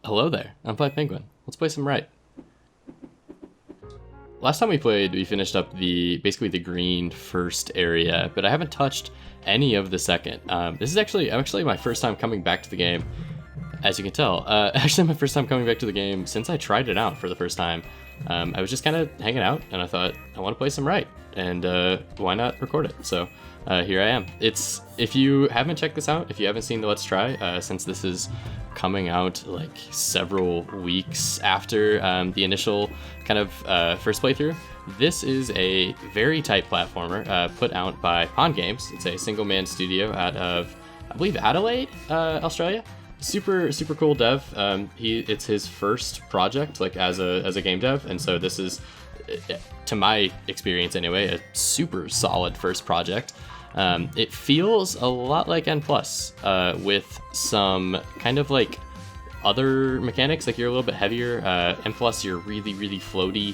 Hello there, I'm Fly Penguin. Let's play some Rite. Last time we played, we finished up basically the green first area, but I haven't touched any of the second. This is actually my first time coming back to the game, as you can tell. Actually, my first time coming back to the game since I tried it out for the first time. I was just kind of hanging out, and I thought, I want to play some Rite, and why not record it? So here I am. If you haven't checked this out, if you haven't seen the Let's Try, since this is coming out like several weeks after the initial kind of first playthrough, this is a very tight platformer put out by Pond Games. It's a single-man studio out of, I believe, Adelaide, Australia. Super cool dev. It's his first project like as a game dev, and so this is, to my experience anyway, a super solid first project. It feels a lot like N+, with some kind of like other mechanics. Like, you're a little bit heavier. N+, you're really floaty.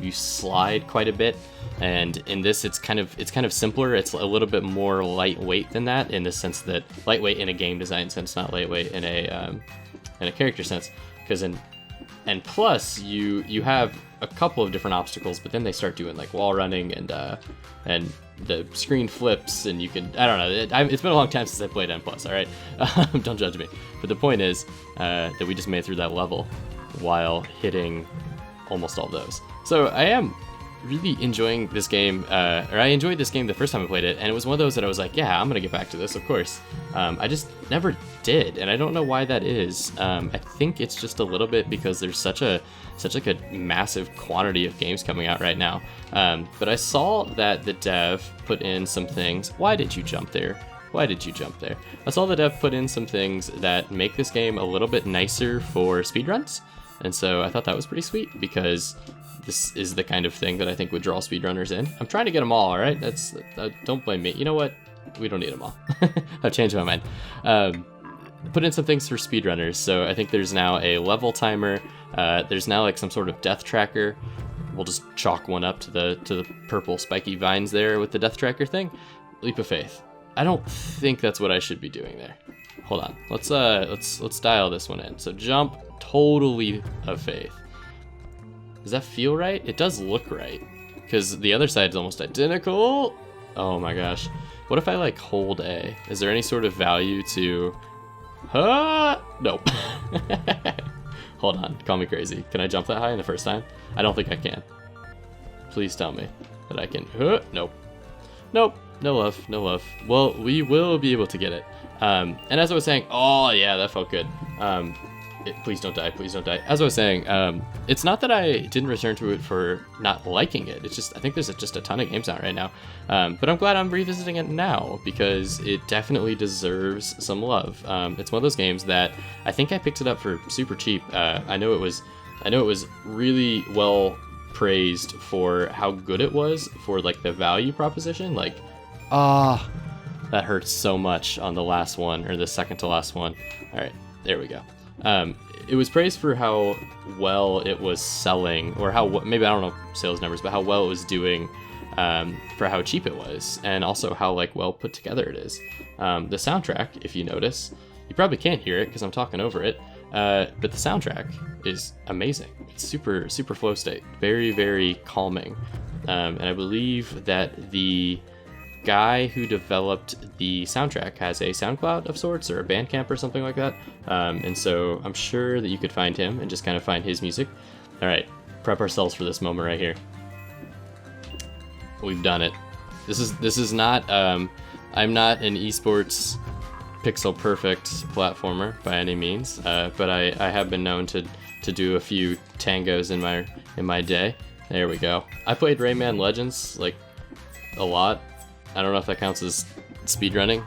You slide quite a bit, and in this it's kind of simpler. It's a little bit more lightweight than that, in the sense that lightweight in a game design sense, not lightweight in a character sense. Because in N+, you have a couple of different obstacles, but then they start doing like wall running and the screen flips, and you can, I don't know, it's been a long time since I played N+, alright? Don't judge me. But the point is that we just made it through that level while hitting almost all those. So I am really enjoying this game, or I enjoyed this game the first time I played it, and it was one of those that I was like, yeah, I'm gonna get back to this, of course. I just never did, and I don't know why that is. I think it's just a little bit because there's such a massive quantity of games coming out right now. But I saw that the dev put in some things. Why did you jump there? Why did you jump there? I saw the dev put in some things that make this game a little bit nicer for speedruns, and so I thought that was pretty sweet, because this is the kind of thing that I think would draw speedrunners in. I'm trying to get them all right? Don't blame me. You know what? We don't need them all. I've changed my mind. Put in some things for speedrunners. So I think there's now a level timer. There's now like some sort of death tracker. We'll just chalk one up to the purple spiky vines there with the death tracker thing. Leap of faith. I don't think that's what I should be doing there. Hold on. Let's dial this one in. So jump, total leap of faith. Does that feel right? It does look right, because the other side is almost identical. Oh my gosh. What if I like hold A? Is there any sort of value to... Nope. Hold on, call me crazy. Can I jump that high in the first time? I don't think I can. Please tell me that I can. Nope. Nope. No love. Well, we will be able to get it. And as I was saying, oh yeah, that felt good. Please don't die. As I was saying, it's not that I didn't return to it for not liking it. It's just, I think there's just a ton of games out right now. But I'm glad I'm revisiting it now, because it definitely deserves some love. It's one of those games that I think I picked it up for super cheap. I know it was really well praised for how good it was for like the value proposition. Like, that hurts so much on the last one, or the second to last one. All right, there we go. It was praised for how well it was selling, or maybe, I don't know sales numbers, but how well it was doing, for how cheap it was, and also how like well put together it is. The soundtrack, if you notice, you probably can't hear it because I'm talking over it, but the soundtrack is amazing. It's super flow state, very calming, and I believe that the guy who developed the soundtrack has a SoundCloud of sorts, or a Bandcamp or something like that, and so I'm sure that you could find him and just kind of find his music. All right, prep ourselves for this moment right here. We've done it. This is not I'm not an esports pixel perfect platformer by any means, but I have been known to do a few tangos in my day. There we go. I played Rayman Legends like a lot. I don't know if that counts as speedrunning.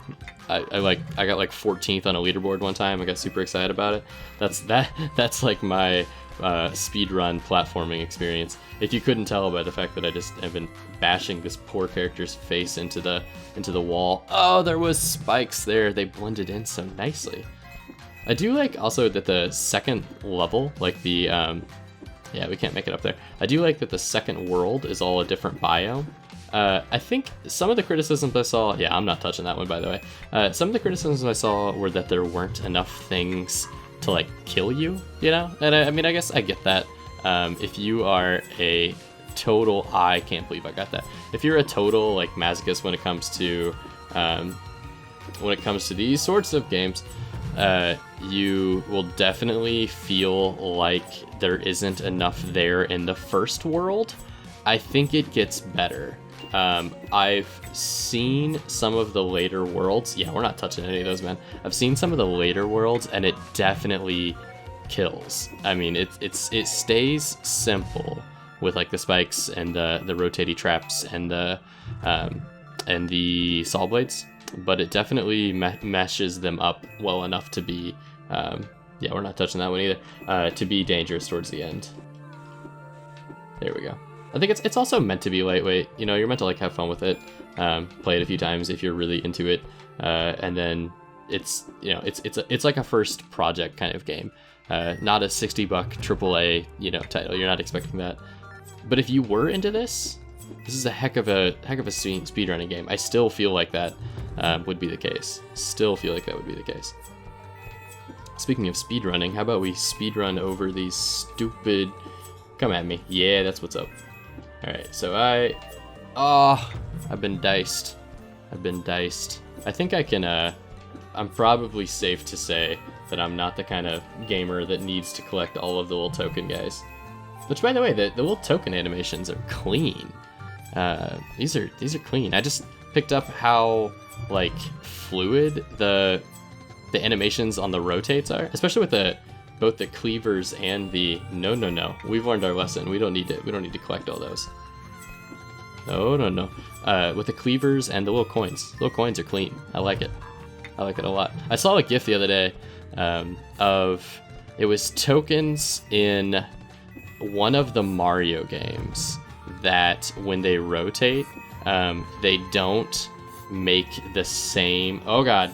I got like 14th on a leaderboard one time. I got super excited about it. That's like my speedrun platforming experience. If you couldn't tell by the fact that I just have been bashing this poor character's face into the wall. Oh, there was spikes there. They blended in so nicely. I do like also that the second level, like the yeah, we can't make it up there. I do like that the second world is all a different biome. I think some of the criticisms I saw, yeah, I'm not touching that one, by the way. Some of the criticisms I saw were that there weren't enough things to like kill you, you know? And I mean, I guess I get that. If you are a total, I can't believe I got that. If you're a total like masochist when it comes to these sorts of games, you will definitely feel like there isn't enough there in the first world. I think it gets better. I've seen some of the later worlds. Yeah, we're not touching any of those, man. I've seen some of the later worlds, and it definitely kills. I mean, it stays simple with like the spikes and the rotating traps and the saw blades, but it definitely meshes them up well enough to be yeah, we're not touching that one either, to be dangerous towards the end. There we go. I think it's also meant to be lightweight. You know, you're meant to like have fun with it, play it a few times if you're really into it, and then it's, you know, it's like a first project kind of game, not a $60 AAA, you know, title. You're not expecting that. But if you were into this is a heck of a speedrunning game. I still feel like that would be the case. Still feel like that would be the case. Speaking of speedrunning, how about we speedrun over these stupid... Come at me. Yeah, that's what's up. Alright, so I've been diced. I think I can, I'm probably safe to say that I'm not the kind of gamer that needs to collect all of the little token guys. Which, by the way, the little token animations are clean. These are clean. I just picked up how, like, fluid the animations on the rotates are, especially with both the cleavers and the no. We've learned our lesson. We don't need to collect all those. No. With the cleavers and the little coins. Little coins are clean. I like it. I like it a lot. I saw a GIF the other day of it was tokens in one of the Mario games that when they rotate, they don't make the same. Oh god.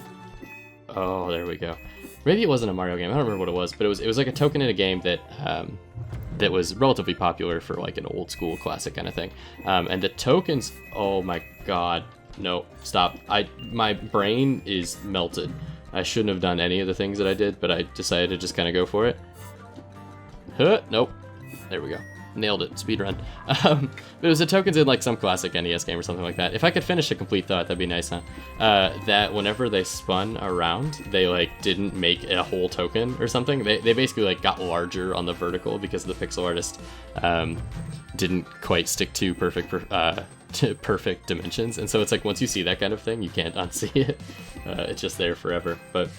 Oh, there we go. Maybe it wasn't a Mario game. I don't remember what it was, but it was like a token in a game that that was relatively popular for like an old school classic kind of thing. And the tokens, oh my god, no, stop. My brain is melted. I shouldn't have done any of the things that I did, but I decided to just kind of go for it. Nope. There we go. Nailed it. Speedrun. But it was the tokens in like some classic NES game or something like that. If I could finish a complete thought, that'd be nice, huh? That whenever they spun around, they like didn't make a whole token or something. They basically like got larger on the vertical because the pixel artist didn't quite stick to perfect dimensions. And so it's like once you see that kind of thing, you can't unsee it. It's just there forever. But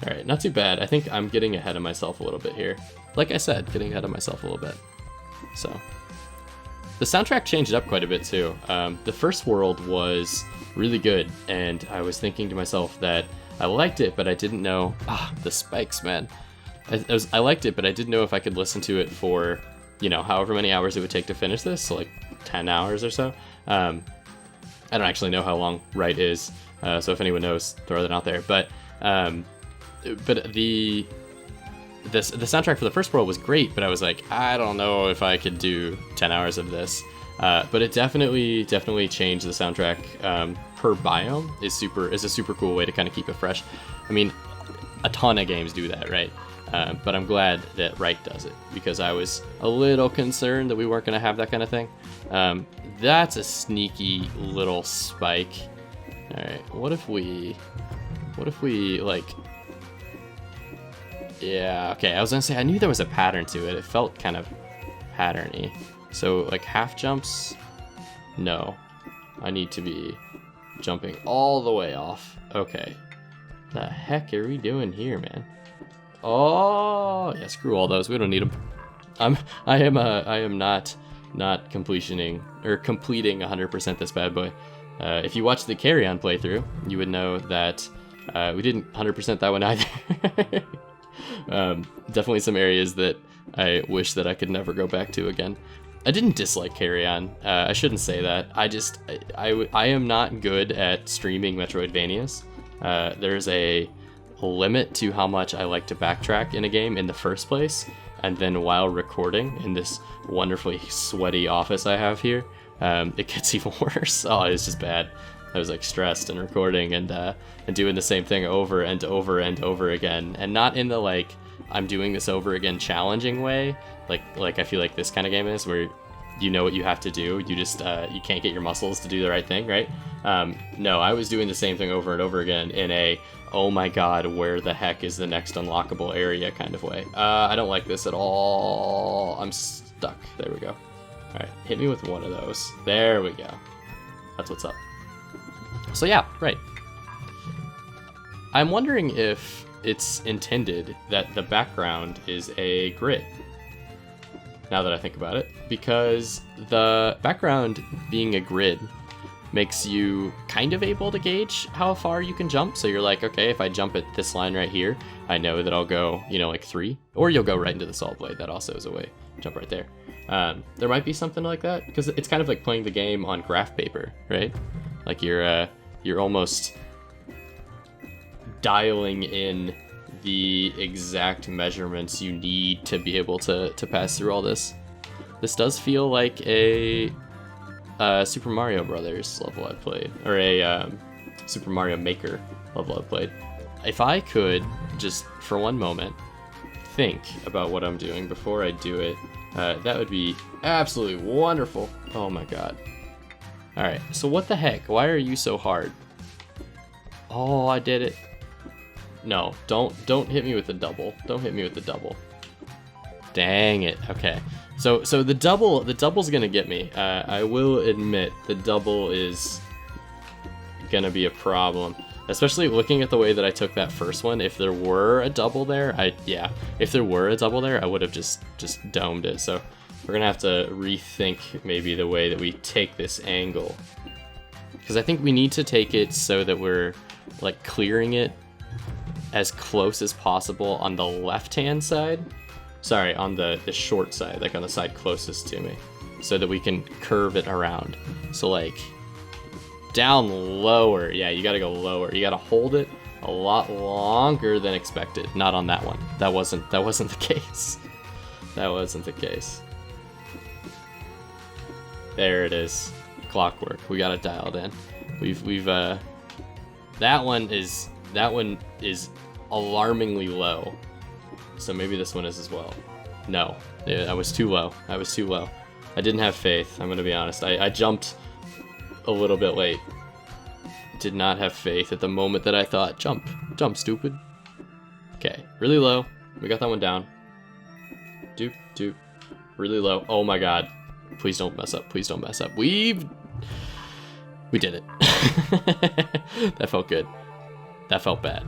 all right, not too bad. I think I'm getting ahead of myself a little bit here. Like I said, getting ahead of myself a little bit. So, the soundtrack changed up quite a bit too. The first world was really good, and I was thinking to myself that I liked it, but I didn't know... the spikes, man. I liked it, but I didn't know if I could listen to it for, you know, however many hours it would take to finish this, so like 10 hours or so. I don't actually know how long Rite is, so if anyone knows, throw that out there. But the soundtrack for the first world was great, but I was like, I don't know if I could do 10 hours of this. But it definitely changed the soundtrack per biome is a super cool way to kind of keep it fresh. I mean, a ton of games do that, right? But I'm glad that Rite does it, because I was a little concerned that we weren't going to have that kind of thing. That's a sneaky little spike. All right, what if we like... Yeah, okay, I was gonna say, I knew there was a pattern to it. It felt kind of patterny. So, like, half jumps? No. I need to be jumping all the way off. Okay. The heck are we doing here, man? Oh, yeah, screw all those. We don't need them. I am not completing 100% this bad boy. If you watch the carry-on playthrough, you would know that we didn't 100% that one either. Definitely some areas that I wish that I could never go back to again. I didn't dislike Carry On. I shouldn't say that. I am not good at streaming Metroidvanias. There's a limit to how much I like to backtrack in a game in the first place, and then while recording in this wonderfully sweaty office I have here, it gets even worse. Oh, it's just bad. I was like stressed and recording and doing the same thing over and over and over again, and not in the like I'm doing this over again challenging way, like I feel like this kind of game is, where you know what you have to do, you just you can't get your muscles to do the right thing, right? No, I was doing the same thing over and over again in a oh my god, where the heck is the next unlockable area kind of way. I don't like this at all. I'm stuck. There we go. Alright, hit me with one of those. There we go. That's what's up. So yeah, right. I'm wondering if it's intended that the background is a grid, now that I think about it, because the background being a grid makes you kind of able to gauge how far you can jump. So you're like, okay, if I jump at this line right here, I know that I'll go, you know, like 3, or you'll go right into the solid blade. That also is a way to jump right there. There might be something like that, because it's kind of like playing the game on graph paper, right? Like you're almost dialing in the exact measurements you need to be able to pass through all this. This does feel like a Super Mario Brothers level I played, or a Super Mario Maker level I played. If I could just for one moment think about what I'm doing before I do it, that would be absolutely wonderful. Oh my god. Alright, so what the heck? Why are you so hard? Oh, I did it. No, don't hit me with the double. Don't hit me with the double. Dang it. Okay. So the double's gonna get me. I will admit the double is gonna be a problem, especially looking at the way that I took that first one. If there were a double there, if there were a double there, I would have just domed it. So we're gonna have to rethink maybe the way that we take this angle, because I think we need to take it so that we're like clearing it as close as possible on the left-hand side. Sorry, on the short side, like on the side closest to me, so that we can curve it around. So like down lower, yeah, you gotta go lower. You gotta hold it a lot longer than expected. Not on that one. That wasn't the case. That wasn't the case. There it is. Clockwork. We got it dialed in. We've that one is alarmingly low. So maybe this one is as well. No, I was too low. I didn't have faith, I'm gonna be honest. I jumped a little bit late. Did not have faith at the moment that I thought, jump, stupid. Okay, really low. We got that one down. Doop, doop. Really low. Oh my god. Please don't mess up. Please don't mess up. We did it. That felt good. That felt bad.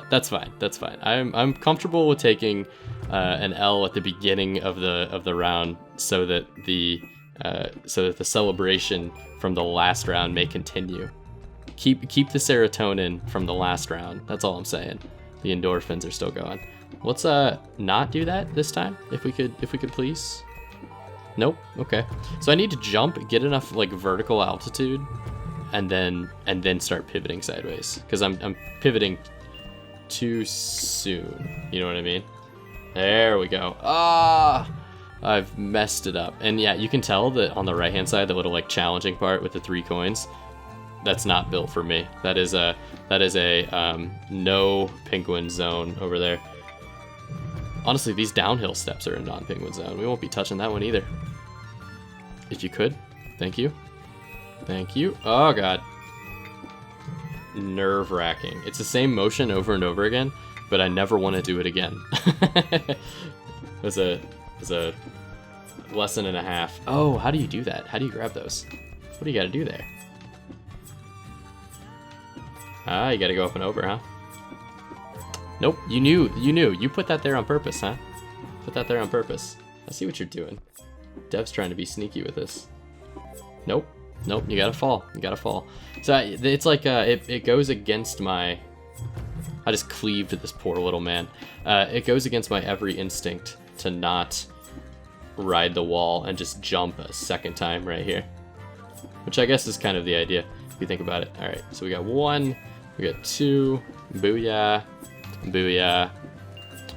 That's fine. I'm comfortable with taking an L at the beginning of the round, so that the celebration from the last round may continue. Keep the serotonin from the last round. That's all I'm saying. The endorphins are still going. Let's not do that this time, if we could please. Nope. Okay. So I need to jump, get enough like vertical altitude, and then start pivoting sideways, because I'm pivoting too soon. You know what I mean? There we go. Ah, I've messed it up. And yeah, you can tell that on the right hand side, the little like challenging part with the 3 coins, that's not built for me. That is a no penguin zone over there. Honestly, these downhill steps are a non-penguin zone. We won't be touching that one either. If you could, thank you. Thank you. Oh god. Nerve-wracking. It's the same motion over and over again, but I never want to do it again. It was a lesson and a half. Oh, how do you do that? How do you grab those? What do you gotta do there? Ah, you gotta go up and over, huh? Nope, you knew. You put that there on purpose, huh? Put that there on purpose. I see what you're doing. Dev's trying to be sneaky with this. Nope, you gotta fall. So it's like, it goes against my... I just cleaved this poor little man. It goes against my every instinct to not ride the wall and just jump a second time right here. Which I guess is kind of the idea, if you think about it. Alright, so we got 1, we got 2, booyah. Booyah.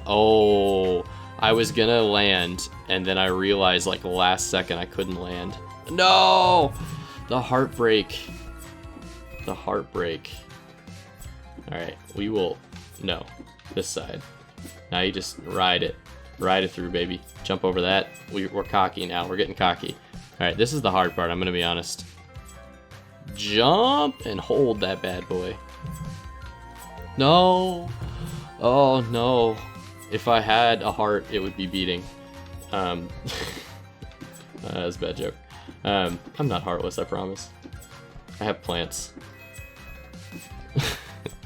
Oh, I was gonna land, and then I realized like last second I couldn't land. No! The heartbreak. the heartbreak. Alright, we will... No, this side. Now you just ride it. Ride it through, baby. Jump over that. We're cocky now. We're getting cocky. Alright, this is the hard part, I'm gonna be honest. Jump and hold that bad boy. No! Oh, no. If I had a heart, it would be beating. That's a bad joke. I'm not heartless, I promise. I have plants.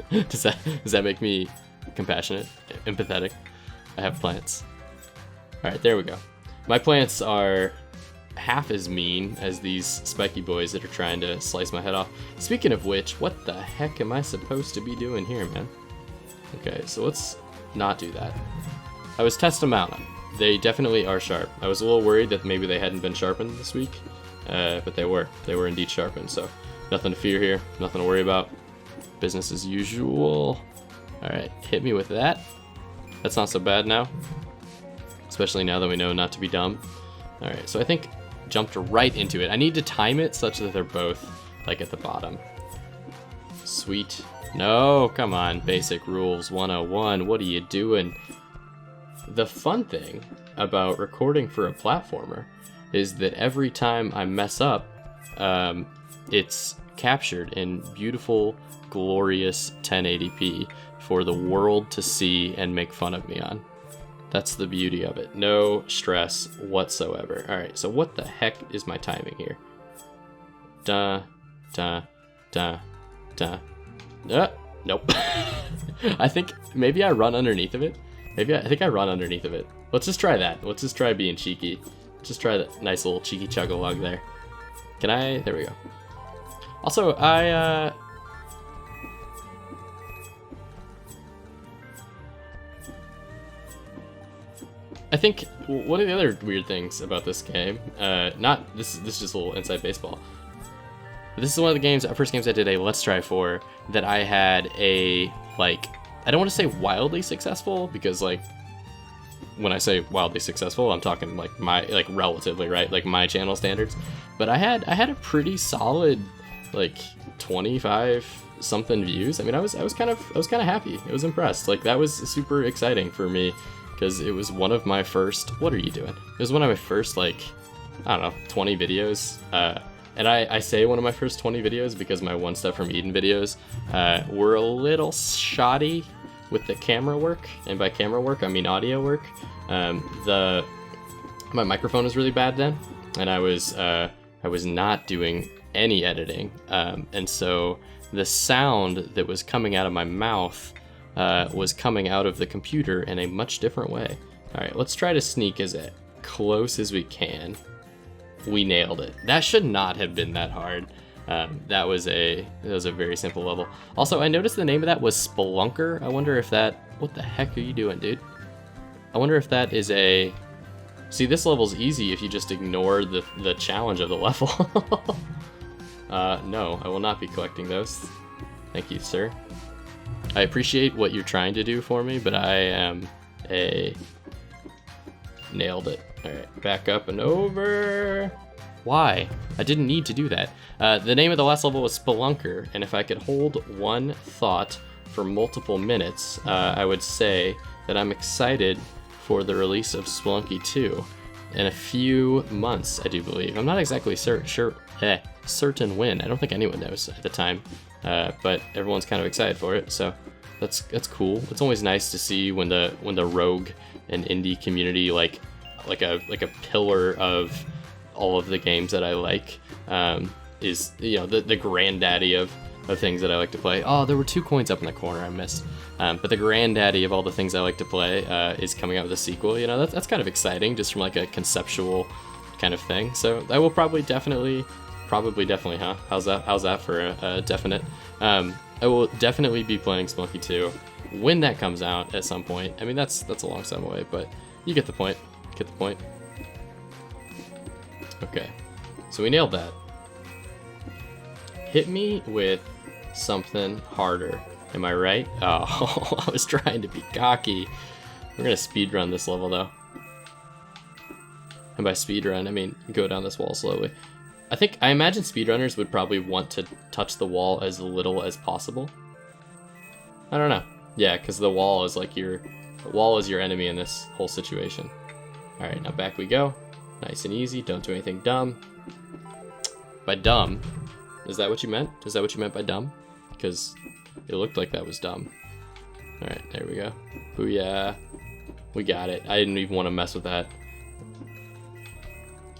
Does that make me compassionate, empathetic? I have plants. Alright, there we go. My plants are half as mean as these spiky boys that are trying to slice my head off. Speaking of which, what the heck am I supposed to be doing here, man? Okay, so let's not do that. I was testing them out. They definitely are sharp. I was a little worried that maybe they hadn't been sharpened this week, but they were. They were indeed sharpened, so nothing to fear here, nothing to worry about. Business as usual. Alright, hit me with that. That's not so bad now. Especially now that we know not to be dumb. Alright, so I think jumped right into it. I need to time it such that they're both like at the bottom. Sweet. No, come on. Basic rules 101. What are you doing? The fun thing about recording for a platformer is that every time I mess up, it's captured in beautiful, glorious 1080p for the world to see and make fun of me on. That's the beauty of it. No stress whatsoever. Alright, so what the heck is my timing here? Da, da, da, da. Nope. I think maybe I run underneath of it. I think I run underneath of it. Let's just try that. Let's just try being cheeky. Just try that nice little cheeky chug-a-lug there. Can I? There we go. Also, I think one of the other weird things about this game, this is just a little inside baseball. But this is one of the first games I did a Let's Try for that I had a, like, I don't want to say wildly successful, because, like, when I say wildly successful, I'm talking, like, relatively, right? Like, my channel standards. But I had a pretty solid, like, 25 something views. I mean, I was kind of happy. I was impressed. Like, that was super exciting for me, because it was one of my first, what are you doing? It was one of my first, like, I don't know, 20 videos. And I say one of my first 20 videos because my One Step from Eden videos were a little shoddy with the camera work. And by camera work, I mean audio work. My microphone was really bad then, and I was not doing any editing. And so the sound that was coming out of my mouth was coming out of the computer in a much different way. All right, let's try to sneak as close as we can. We nailed it. That should not have been that hard. That was a very simple level. Also, I noticed the name of that was Spelunker. I wonder if that... What the heck are you doing, dude? I wonder if that is a... See, this level's easy if you just ignore the challenge of the level. No, I will not be collecting those. Thank you, sir. I appreciate what you're trying to do for me, but I am a... Nailed it. Alright, back up and over. Why? I didn't need to do that. The name of the last level was Spelunker, and if I could hold one thought for multiple minutes, I would say that I'm excited for the release of Spelunky 2 in a few months, I do believe. I'm not exactly certain when. I don't think anyone knows at the time, but everyone's kind of excited for it, so that's cool. It's always nice to see when the rogue and indie community like a pillar of all of the games that I like is, you know, the granddaddy of things that I like to play. Oh, there were 2 coins up in the corner I missed. But the granddaddy of all the things I like to play is coming out with a sequel. You know, that's kind of exciting, just from like a conceptual kind of thing. So I will probably definitely, huh? How's that for a definite? I will definitely be playing Spelunky 2 when that comes out at some point. I mean, that's a long time away, but you get the point. Okay, so we nailed that. Hit me with something harder. Am I right? Oh, I was trying to be cocky. We're gonna speedrun this level though. And by speedrun, I mean go down this wall slowly. I imagine speedrunners would probably want to touch the wall as little as possible. I don't know. Yeah, because the wall is like the wall is your enemy in this whole situation. All right, now back we go. Nice and easy. Don't do anything dumb. By dumb, is that what you meant? Is that what you meant by dumb? Because it looked like that was dumb. All right, there we go. Booyah. We got it. I didn't even want to mess with that.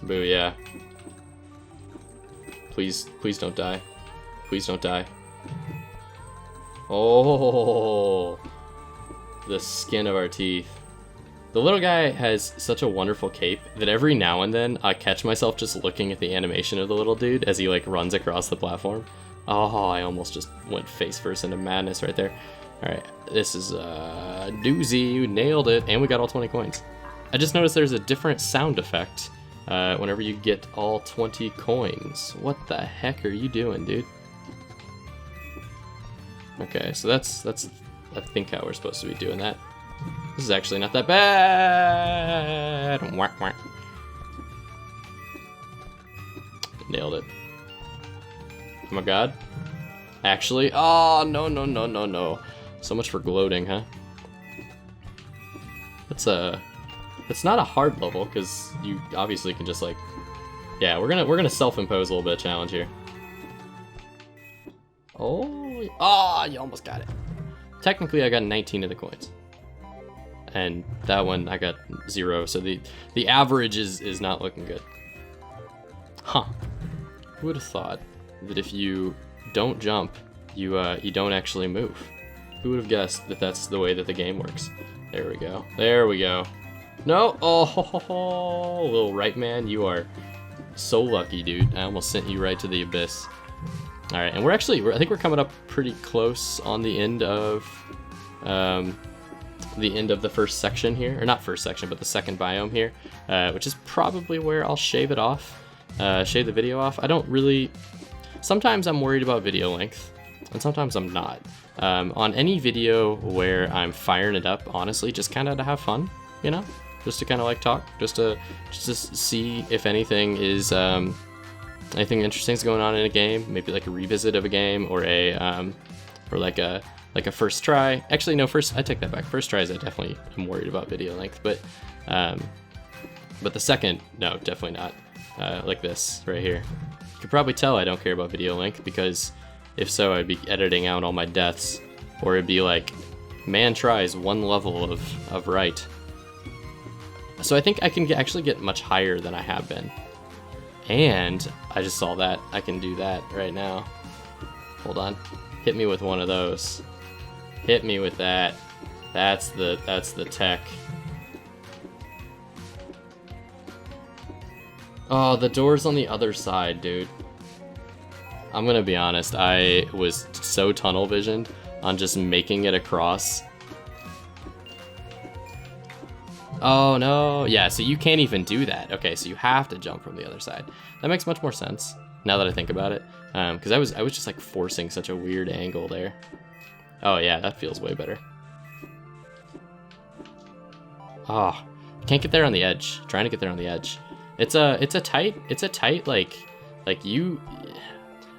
Booyah. Please don't die. Please don't die. Oh, the skin of our teeth. The little guy has such a wonderful cape that every now and then I catch myself just looking at the animation of the little dude as he like runs across the platform. Oh, I almost just went face first into madness right there. All right, this is a doozy. You nailed it, and we got all 20 coins. I just noticed there's a different sound effect whenever you get all 20 coins. What the heck are you doing, dude? Okay, so that's I think how we're supposed to be doing that. This is actually not that bad. Whack, whack. Nailed it. Oh my god. Actually, oh no. So much for gloating, huh? It's not a hard level because you obviously can just like, yeah, we're gonna self-impose a little bit of challenge here. Oh, you almost got it. Technically, I got 19 of the coins, and that one I got 0. So the average is not looking good. Huh? Who would have thought that if you don't jump, you don't actually move? Who would have guessed that that's the way that the game works? There we go. There we go. No. Oh, little Rite man, you are so lucky, dude. I almost sent you right to the abyss. All right, and I think we're coming up pretty close on the end of the first section here, or not first section, but the second biome here, which is probably where I'll shave it off, shave the video off. I don't really. Sometimes I'm worried about video length, and sometimes I'm not. On any video where I'm firing it up, honestly, just kind of to have fun, you know, just to kind of like talk, just to see if anything is. Anything interesting is going on in a game, maybe like a revisit of a game or like a first try. Actually, no, I take that back. First tries, I definitely am worried about video length, but the second, no, definitely not. Like this right here. You could probably tell I don't care about video length because if so, I'd be editing out all my deaths, or it'd be like, man tries one level of Rite. So I think I can actually get much higher than I have been. And I just saw that. I can do that right now. Hold on. Hit me with one of those. Hit me with that. That's the tech. Oh, the door's on the other side, dude. I'm gonna be honest. I was so tunnel visioned on just making it across. Oh no, yeah, so you can't even do that. Okay, so you have to jump from the other side. That makes much more sense now that I think about it. Because I was just like forcing such a weird angle there. Oh yeah, that feels way better. Oh, can't get there on the edge. Trying to get there on the edge. It's a tight like you.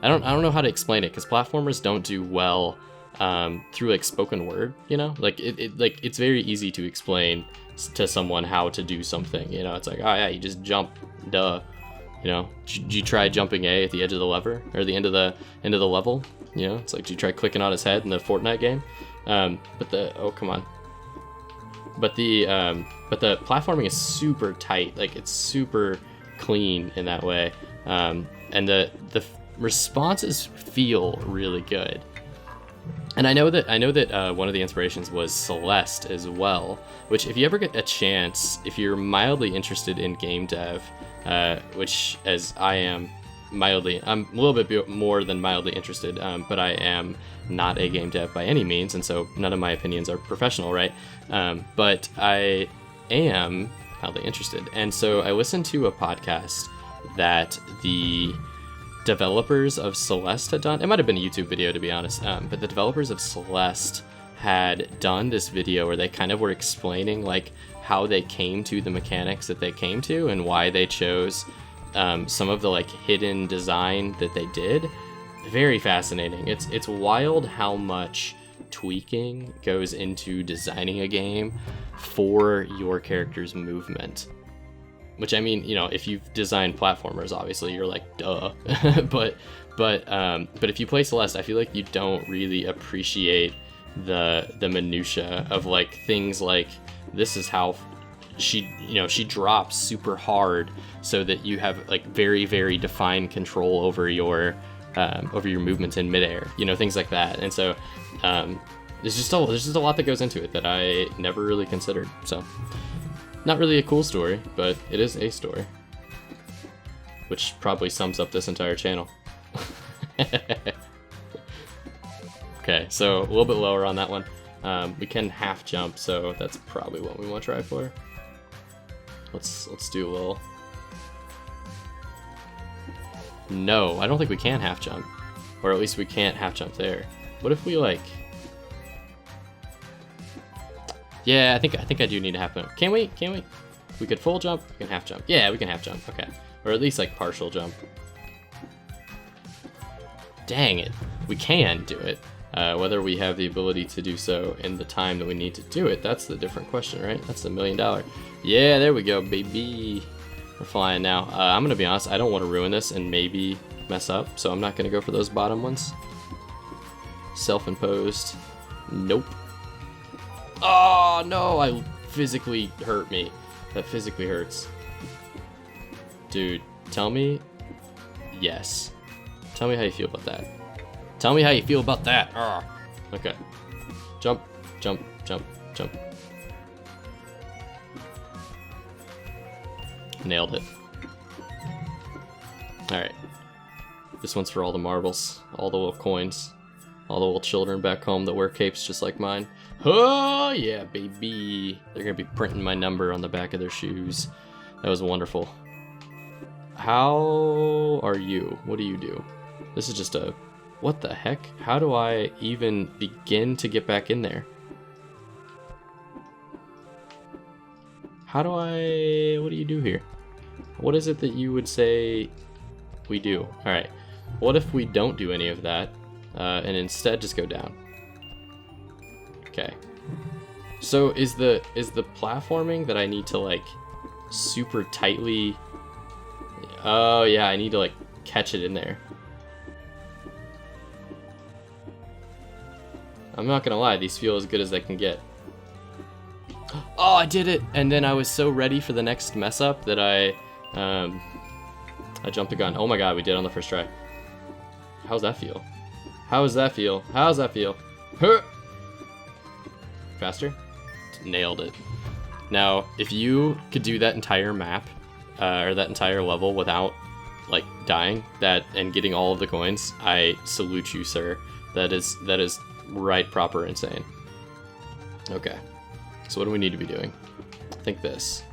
I don't know how to explain it because platformers don't do well through like spoken word. You know, like it's very easy to explain to someone how to do something. You know, it's like, oh yeah, you just jump, duh. You know, did you try jumping A at the edge of the lever or the end of the level? You know, it's like, did you try clicking on his head in the Fortnite game? But the platforming is super tight. Like it's super clean in that way, and the responses feel really good. And I know that one of the inspirations was Celeste as well, which if you ever get a chance, if you're mildly interested in game dev, which as I am I'm a little bit more than mildly interested, but I am not a game dev by any means, and so none of my opinions are professional, right? But I am mildly interested. And so I listened to a podcast that the developers of Celeste had done. It might have been a YouTube video, to be honest, but the developers of Celeste had done this video where they kind of were explaining like how they came to the mechanics that they came to and why they chose some of the like hidden design that they did, very fascinating. It's wild how much tweaking goes into designing a game for your character's movement. Which, I mean, you know, if you've designed platformers, obviously you're like, duh. but if you play Celeste, I feel like you don't really appreciate the minutia of like things like, this is how she drops super hard so that you have like very, very defined control over your movements in midair, you know, things like that. And so there's just a lot that goes into it that I never really considered. So not really a cool story, but it is a story, which probably sums up this entire channel. Okay, so a little bit lower on that one. We can half jump, so that's probably what we want to try for. Let's do a little. No, I don't think we can half jump, or at least we can't half jump there. What if we like? Yeah, I think I do need to half jump. Can we? Can we? We could full jump. We can half jump. Yeah, we can half jump. Okay, or at least like partial jump. Dang it, we can do it. Whether we have the ability to do so in the time that we need to do it, that's the different question, right? That's the $1 million. Yeah, there we go, baby. We're flying now. I'm gonna be honest, I don't want to ruin this and maybe mess up, so I'm not gonna go for those bottom ones. Self-imposed. Nope. Oh no, I physically hurt me. That physically hurts. Dude, tell me yes. Tell me how you feel about that. Tell me how you feel about that. Arrgh. Okay. Jump, jump, jump, jump. Nailed it. Alright. This one's for all the marbles, all the little coins, all the little children back home that wear capes just like mine. Oh, yeah, baby. They're gonna be printing my number on the back of their shoes. That was wonderful. How are you? What do you do? This is just a... What the heck? How do I even begin to get back in there? How do I... What do you do here? What is it that you would say we do? Alright. What if we don't do any of that and instead just go down? Okay. So is the platforming that I need to like super tightly... Oh yeah, I need to like catch it in there. I'm not gonna lie, these feel as good as they can get. Oh, I did it! And then I was so ready for the next mess up that I jumped the gun. Oh my god, we did on the first try. How's that feel? How does that feel? How's that feel? Huh! Faster? Nailed it. Now, if you could do that entire map, or that entire level without, like, dying, and getting all of the coins, I salute you, sir. That is right, proper, insane. Okay. So what do we need to be doing? I think this.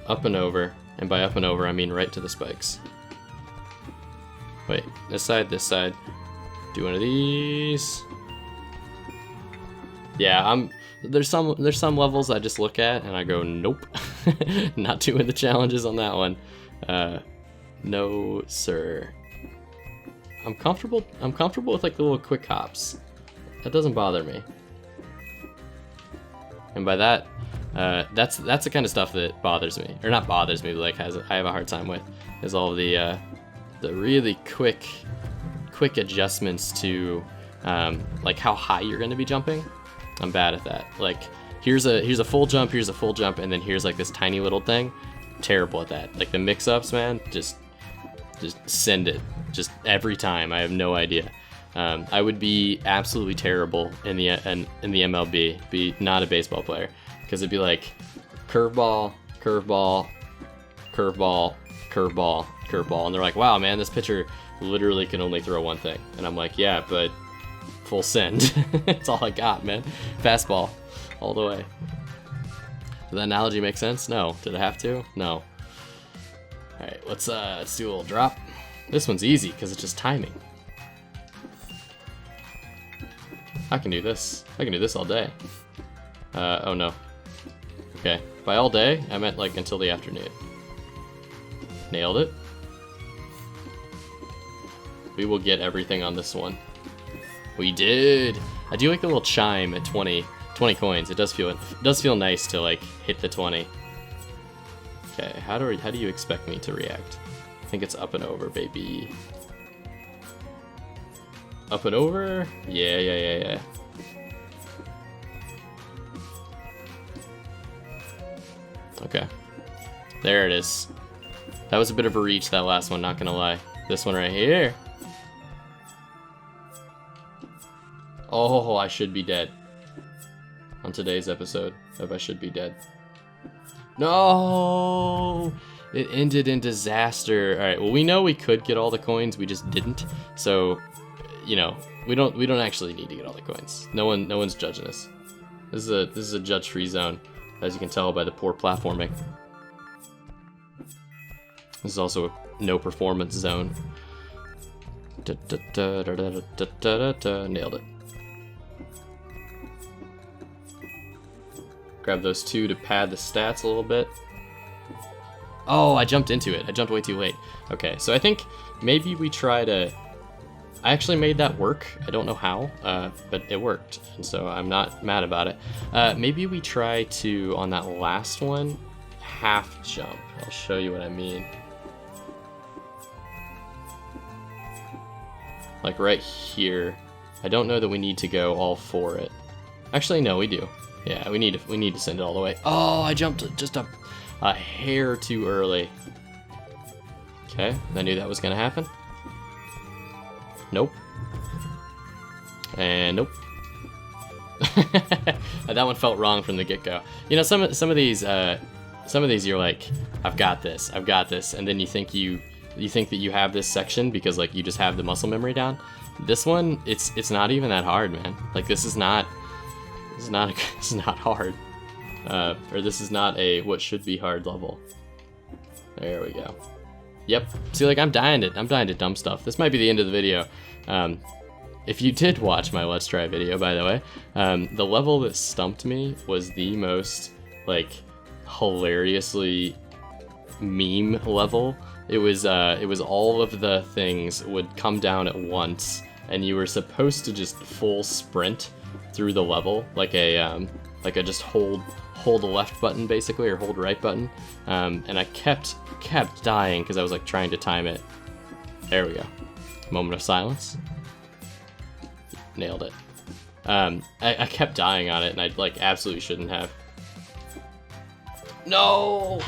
Up and over, and by up and over I mean right to the spikes. Wait, this side. Do one of these. Yeah, there's some levels I just look at and I go, nope. Not doing the challenges on that one. No, sir. I'm comfortable with like the little quick hops. That doesn't bother me. And by that, that's the kind of stuff that bothers me, or not bothers me, but like I have a hard time with, is all the really quick adjustments to like how high you're going to be jumping. I'm bad at that. Like here's a full jump, and then here's like this tiny little thing. Terrible at that. Like the mix-ups, man, just send it. Just every time. I have no idea. I would be absolutely terrible in the MLB. Be not a baseball player, because it'd be like curveball, curveball, curveball, curveball, curveball, and they're like, "Wow, man, this pitcher literally can only throw one thing." And I'm like, "Yeah, but full send." That's all I got, man. Fastball, all the way. Did that analogy make sense? No. Did I have to? No. All right, let's do a little drop. This one's easy because it's just timing. I can do this. I can do this all day. Oh no. Okay. By all day, I meant like until the afternoon. Nailed it. We will get everything on this one. We did. I do like the little chime at 20 coins. It does feel nice to like hit the 20. Okay, how do you expect me to react? I think it's up and over, baby. Up and over? Yeah. Okay. There it is. That was a bit of a reach, that last one, not gonna lie. This one right here. Oh, I should be dead. On today's episode of I Should Be Dead. No! It ended in disaster. Alright, well, we know we could get all the coins, we just didn't. So, you know, we don't actually need to get all the coins. No one's judging us. This is a judge-free zone, as you can tell by the poor platforming. This is also a no performance zone. Nailed it. Grab those two to pad the stats a little bit. Oh, I jumped into it. I jumped way too late. Okay, so I think maybe we try to... I actually made that work. I don't know how, but it worked, and so I'm not mad about it. Maybe we try to, on that last one, half jump. I'll show you what I mean. Like right here. I don't know that we need to go all for it. Actually, no, we do. Yeah, we need to send it all the way. Oh, I jumped just a hair too early. Okay, I knew that was gonna happen. Nope. And nope. That one felt wrong from the get-go. You know, some of these you're like, I've got this, and then you think that you have this section because like you just have the muscle memory down. This one, it's not even that hard, man. Like this is not hard, or this is not a what should be hard level. There we go. Yep. See, like I'm dying to dump stuff. This might be the end of the video. If you did watch my Let's Try video, by the way, the level that stumped me was the most like hilariously meme level. It was all of the things would come down at once, and you were supposed to just full sprint through the level, like a just hold the left button basically, or hold right button, and I kept dying because I was like trying to time it. There we go. Moment of silence. Nailed it. I kept dying on it, and I like absolutely shouldn't have. No.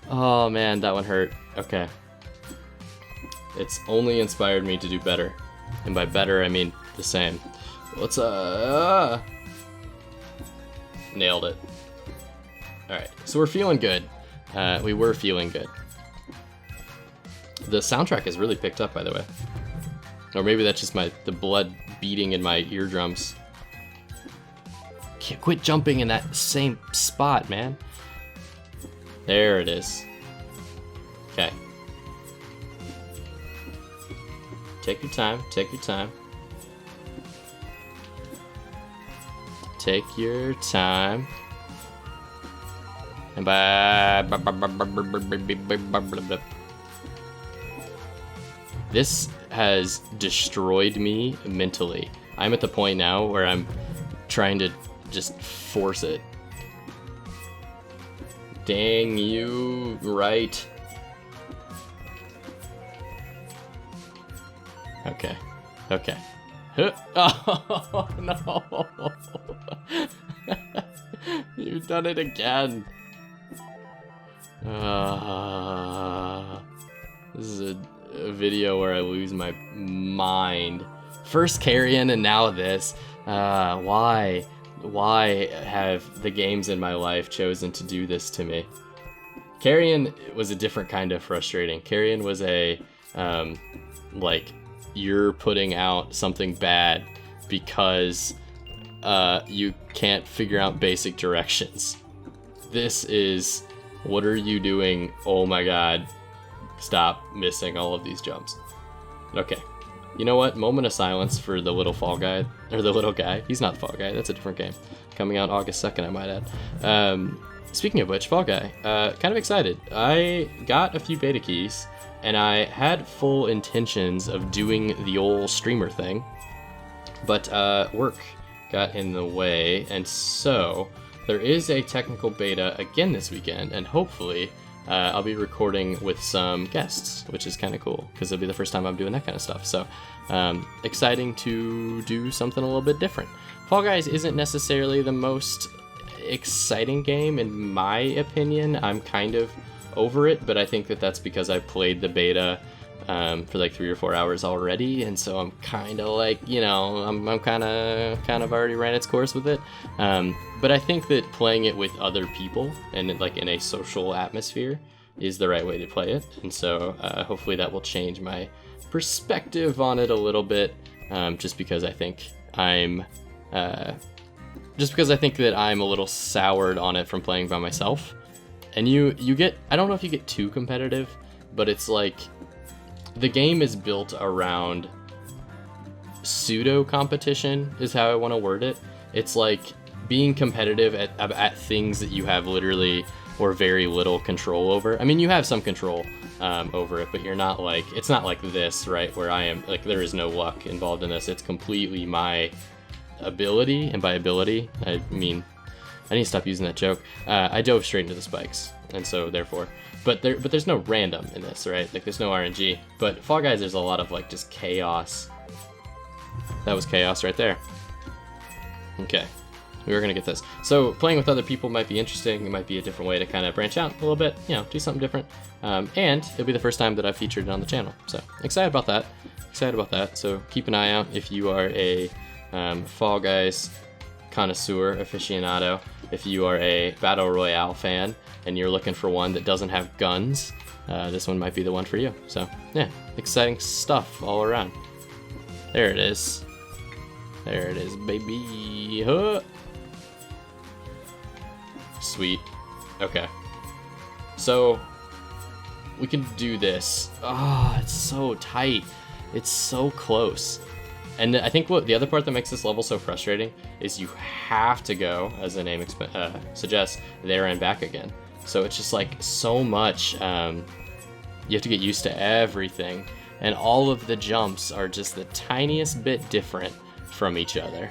Oh man, that one hurt. Okay. It's only inspired me to do better, and by better I mean the same. What's nailed it. Alright, so we're feeling good. We were feeling good. The soundtrack has really picked up, by the way. Or maybe that's just the blood beating in my eardrums. Can't quit jumping in that same spot, man. There it is. Okay. Take your time, take your time. Take your time. And this has destroyed me mentally. I'm at the point now where I'm trying to just force it. Dang you, Rite. Okay. Okay. Oh no! You've done it again. This is a video where I lose my mind. First Carrion and now this. Why have the games in my life chosen to do this to me? Carrion was a different kind of frustrating. Carrion was a like, you're putting out something bad because you can't figure out basic directions. This is, what are you doing? Oh my god. Stop missing all of these jumps. Okay. You know what? Moment of silence for the little fall guy. Or the little guy. He's not the fall guy. That's a different game. Coming out August 2nd, I might add. speaking of which, Fall Guy, kind of excited. I got a few beta keys, and I had full intentions of doing the old streamer thing, but work got in the way, and so there is a technical beta again this weekend, and hopefully I'll be recording with some guests, which is kind of cool, because it'll be the first time I'm doing that kind of stuff. So exciting to do something a little bit different. Fall Guys isn't necessarily the most exciting game in my opinion. I'm kind of over it, but I think that that's because I played the beta for like 3 or 4 hours already, and so I'm kind of like, you know, I'm kind of already ran its course with it. But I think that playing it with other people and like in a social atmosphere is the right way to play it, and so hopefully that will change my perspective on it a little bit. Just because I think I'm that I'm a little soured on it from playing by myself. And you get, I don't know if you get too competitive, but it's like the game is built around pseudo competition is how I want to word it. It's like being competitive at things that you have literally or very little control over. I mean, you have some control over it, but you're not like, it's not like this, right? Where I am, like, there is no luck involved in this. It's completely my ability, and by ability, I mean, I need to stop using that joke. I dove straight into the spikes, and so therefore, but there's no random in this, right? Like there's no RNG. But Fall Guys, there's a lot of like just chaos. That was chaos right there. Okay, we were gonna get this. So playing with other people might be interesting. It might be a different way to kind of branch out a little bit, you know, do something different. And it'll be the first time that I've featured it on the channel. So excited about that. Excited about that. So keep an eye out if you are a Fall Guys connoisseur, aficionado. If you are a Battle Royale fan and you're looking for one that doesn't have guns, this one might be the one for you. So yeah, exciting stuff all around. There it is. There it is, baby. Huh. Sweet. Okay. So we can do this. Oh, it's so tight. It's so close. And I think what the other part that makes this level so frustrating is you have to go, as the name suggests, there and back again. So it's just like so much, you have to get used to everything. And all of the jumps are just the tiniest bit different from each other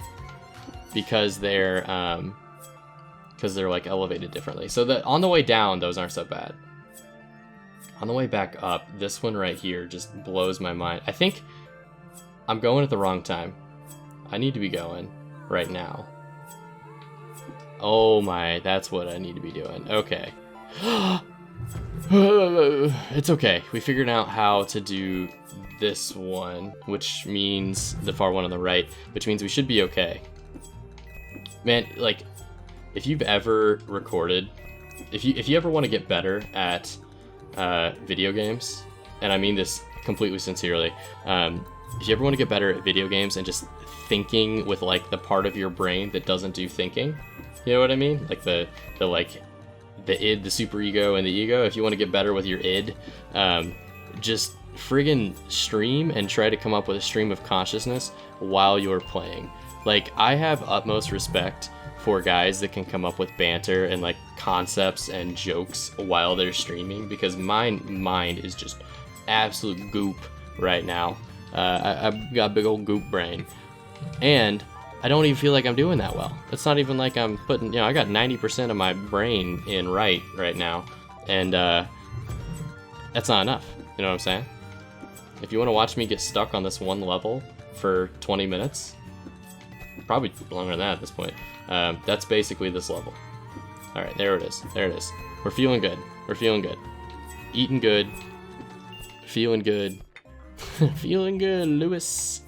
because they're like elevated differently. So that on the way down, those aren't so bad. On the way back up, this one right here just blows my mind. I think I'm going at the wrong time. I need to be going right now. Oh my, that's what I need to be doing. Okay. It's okay. We figured out how to do this one, which means the far one on the right, which means we should be okay. Man, like, if you've ever recorded, if you ever want to get better at video games, and I mean this completely sincerely, if you ever want to get better at video games and just thinking with like the part of your brain that doesn't do thinking, you know what I mean? Like the id, the super ego, and the ego. If you want to get better with your id, just friggin' stream and try to come up with a stream of consciousness while you're playing. Like, I have utmost respect for guys that can come up with banter and like concepts and jokes while they're streaming, because my mind is just absolute goop right now. I've got a big old goop brain, and I don't even feel like I'm doing that well. It's not even like I'm putting, you know, I got 90% of my brain in Rite right now, and that's not enough. You know what I'm saying? If you want to watch me get stuck on this one level for 20 minutes, probably longer than that at this point, that's basically this level. All right, there it is. There it is. We're feeling good. We're feeling good. Eating good. Feeling good. Feeling good, Lewis.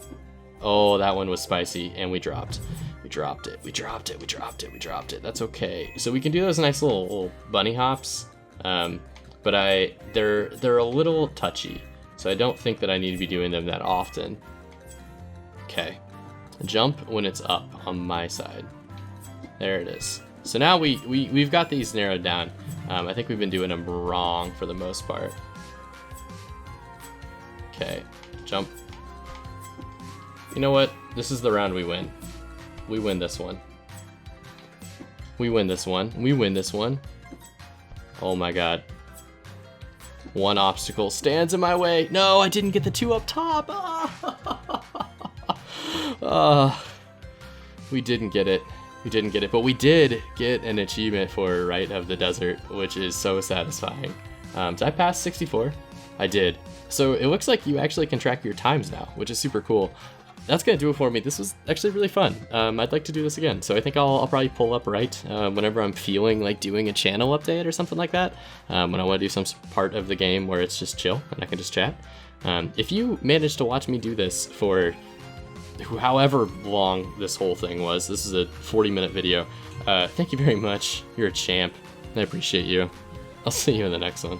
Oh, that one was spicy, and we dropped. We dropped it. We dropped it. We dropped it. We dropped it. That's okay. So we can do those nice little bunny hops, but they're a little touchy, so I don't think that I need to be doing them that often. Okay. Jump when it's up on my side. There it is. So now we've got these narrowed down. I think we've been doing them wrong for the most part. Okay, jump. You know what? This is the round we win. We win this one. We win this one. We win this one. Oh my god. One obstacle stands in my way. No, I didn't get the 2 up top. We didn't get it. We didn't get it, but we did get an achievement for Rite of the Desert, which is so satisfying. Did I pass 64? I did. So it looks like you actually can track your times now, which is super cool. That's gonna do it for me. This was actually really fun. I'd like to do this again. So I think I'll probably pull up Rite whenever I'm feeling like doing a channel update or something like that. When I want to do some part of the game where it's just chill and I can just chat. If you managed to watch me do this for however long this whole thing was, this is a 40-minute video. Thank you very much. You're a champ. I appreciate you. I'll see you in the next one.